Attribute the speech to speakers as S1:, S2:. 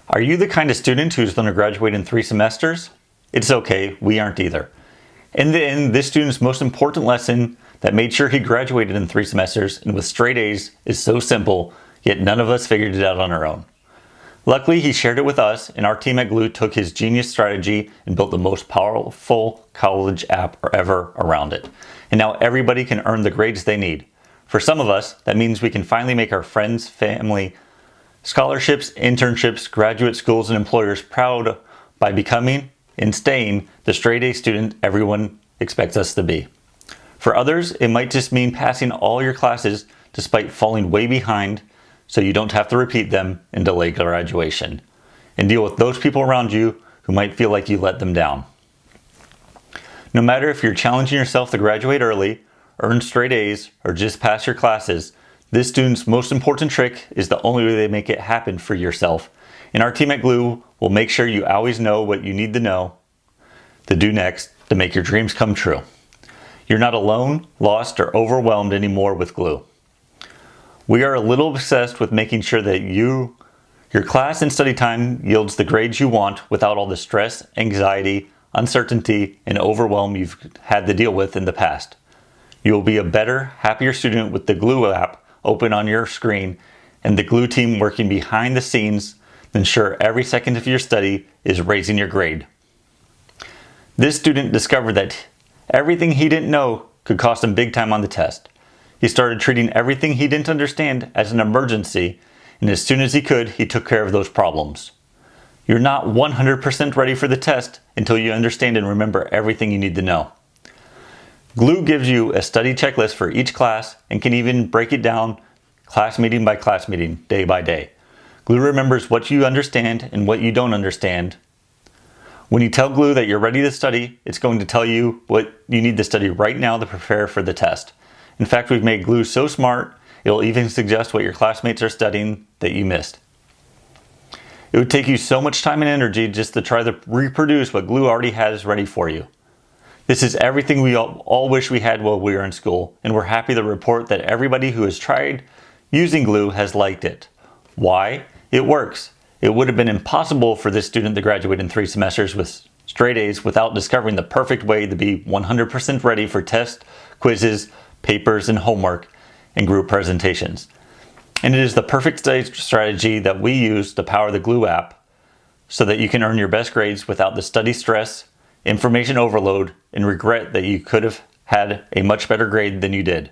S1: Are you the kind of student who's going to graduate in 3 semesters? It's okay, we aren't either. In the end, this student's most important lesson that made sure he graduated in 3 semesters and with straight A's is so simple, yet none of us figured it out on our own. Luckily, he shared it with us, and our team at Glue took his genius strategy and built the most powerful college app ever around it. And now everybody can earn the grades they need. For some of us, that means we can finally make our friends, family, scholarships, internships, graduate schools, and employers proud by becoming and staying the straight A student everyone expects us to be. For others, it might just mean passing all your classes despite falling way behind so you don't have to repeat them and delay graduation, and deal with those people around you who might feel like you let them down. No matter if you're challenging yourself to graduate early, earn straight A's, or just pass your classes, this student's most important trick is the only way they make it happen for yourself. And our team at Glue will make sure you always know what you need to know to do next to make your dreams come true. You're not alone, lost, or overwhelmed anymore with Glue. We are a little obsessed with making sure that your class and study time yields the grades you want without all the stress, anxiety, uncertainty, and overwhelm you've had to deal with in the past. You will be a better, happier student with the Glue app open on your screen and the Glue team working behind the scenes to ensure every second of your study is raising your grade. This student discovered that everything he didn't know could cost him big time on the test. He started treating everything he didn't understand as an emergency, and as soon as he could, he took care of those problems. You're not 100% ready for the test until you understand and remember everything you need to know. Glue gives you a study checklist for each class and can even break it down class meeting by class meeting, day by day. Glue remembers what you understand and what you don't understand. When you tell Glue that you're ready to study, it's going to tell you what you need to study right now to prepare for the test. In fact, we've made Glue so smart, it'll even suggest what your classmates are studying that you missed. It would take you so much time and energy just to try to reproduce what Glue already has ready for you. This is everything we all wish we had while we were in school, and we're happy to report that everybody who has tried using Glue has liked it. Why? It works. It would have been impossible for this student to graduate in 3 semesters with straight A's without discovering the perfect way to be 100% ready for tests, quizzes, papers, and homework, and group presentations. And it is the perfect strategy that we use to power the Glue app so that you can earn your best grades without the study stress, information overload, and regret that you could have had a much better grade than you did.